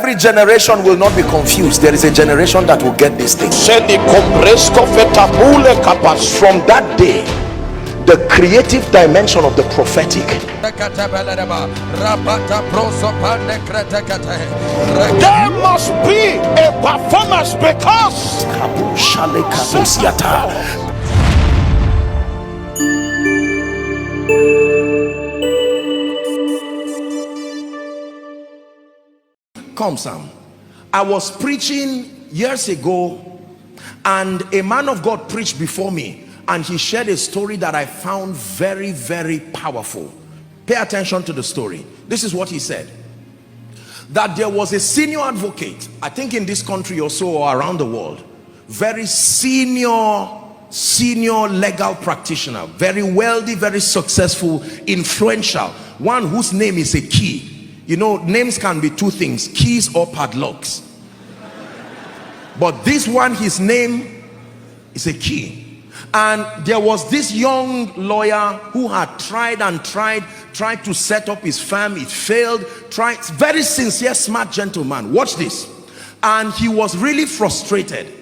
Every generation will not be confused. There is a generation that will get this thing. From that day, the creative dimension of the prophetic, there must be a performance, because come, Sam. I was preaching years ago, and a man of God preached before me, and he shared a story that I found very, very powerful. Pay attention to the story. This is what he said: that there was a senior advocate, I think in this country or so, or around the world, very senior legal practitioner, very wealthy, very successful, influential, one whose name is a key. You know, names can be two things: keys or padlocks. But this one, his name is a key. And there was this young lawyer who had tried to set up his firm. It failed. Very sincere, smart gentleman. Watch this. And he was really frustrated,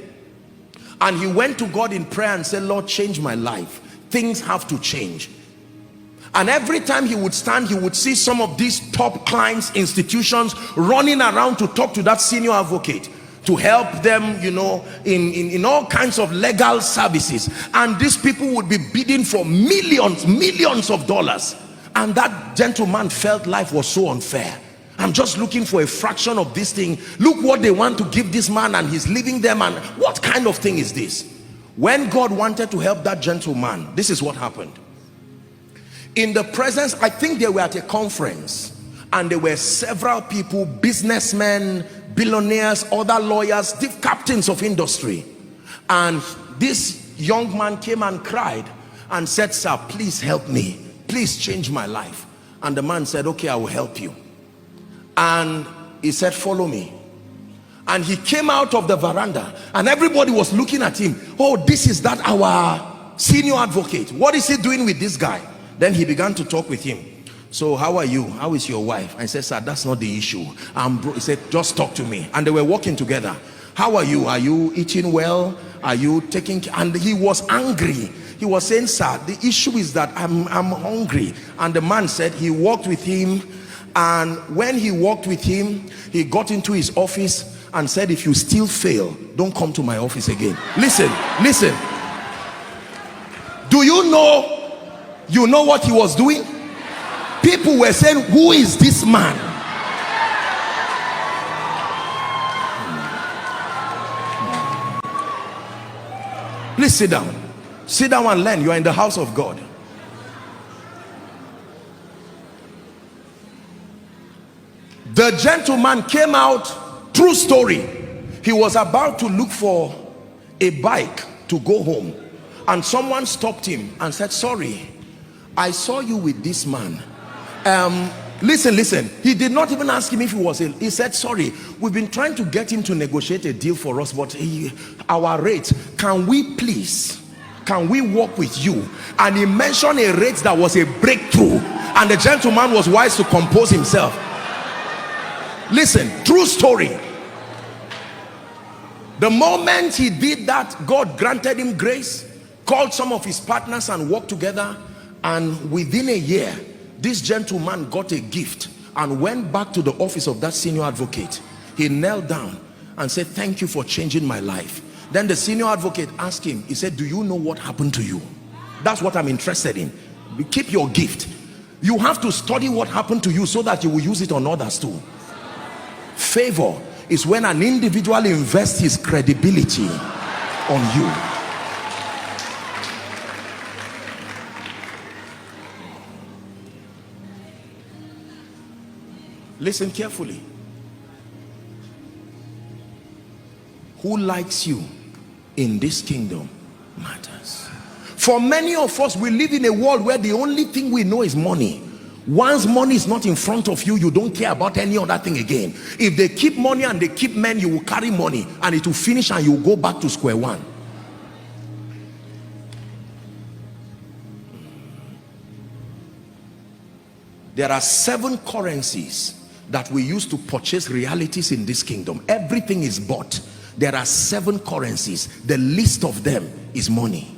and he went to God in prayer and said, Lord, change my life. Things have to change. And every time he would stand, he would see some of these top clients, institutions, running around to talk to that senior advocate, to help them, you know, in all kinds of legal services. And these people would be bidding for millions of dollars. And that gentleman felt life was so unfair. I'm just looking for a fraction of this thing. Look what they want to give this man, and he's leaving them. And what kind of thing is this? When God wanted to help that gentleman, this is what happened. In the presence, I think they were at a conference, and there were several people, businessmen, billionaires, other lawyers, the captains of industry. And this young man came and cried and said, sir, please help me. Please change my life. And the man said, okay, I will help you. And he said, follow me. And he came out of the veranda, and everybody was looking at him. Oh, this is that our senior advocate. What is he doing with this guy? Then he began to talk with him. So how are you? How is your wife? I said, sir, that's not the issue. He said, just talk to me. And they were walking together. How are you? Are you eating well? Are you taking care? And he was angry. He was saying, sir, the issue is that I'm hungry. And the man said he walked with him. And when he walked with him, he got into his office and said, if you still fail, don't come to my office again. Listen. Do you know what he was doing? People were saying, who is this man? Please sit down and learn. You are in the house of God. The gentleman came out, true story. He was about to look for a bike to go home, and someone stopped him and said, sorry, I saw you with this man. Listen. He did not even ask him if he was ill. He said, sorry, we've been trying to get him to negotiate a deal for us, but our rate, can we work with you? And he mentioned a rate that was a breakthrough, and the gentleman was wise to compose himself. Listen, true story. The moment he did that, God granted him grace, called some of his partners and worked together. And within a year, this gentleman got a gift and went back to the office of that senior advocate. He knelt down and said, thank you for changing my life. Then the senior advocate asked him, he said, do you know what happened to you? That's what I'm interested in. Keep your gift. You have to study what happened to you so that you will use it on others too. Favor is when an individual invests his credibility on you. Listen carefully. Who likes you in this kingdom matters. For many of us, we live in a world where the only thing we know is money. Once money is not in front of you, you don't care about any other thing again. If they keep money and they keep men, you will carry money and it will finish and you will go back to square one. There are 7 currencies that we use to purchase realities in this kingdom. Everything is bought. There are 7 currencies. The least of them is money.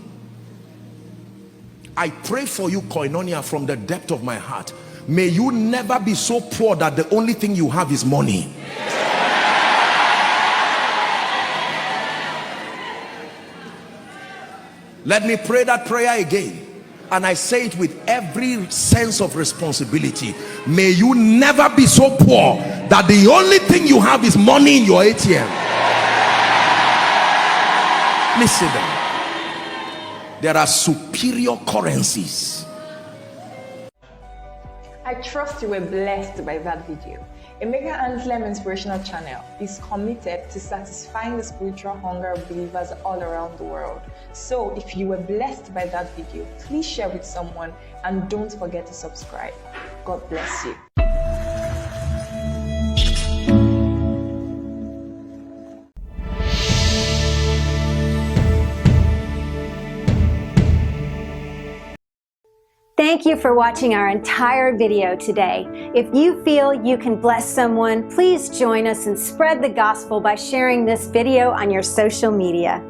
I pray for you, Koinonia, from the depth of my heart. May you never be so poor that the only thing you have is money. Let me pray that prayer again. And I say it with every sense of responsibility. May you never be so poor that the only thing you have is money in your ATM. Listen, there are superior currencies. I trust you were blessed by that video. Emeka and Selman Inspirational Channel is committed to satisfying the spiritual hunger of believers all around the world. So if you were blessed by that video, please share with someone and don't forget to subscribe. God bless you. Thank you for watching our entire video today. If you feel you can bless someone, please join us and spread the gospel by sharing this video on your social media.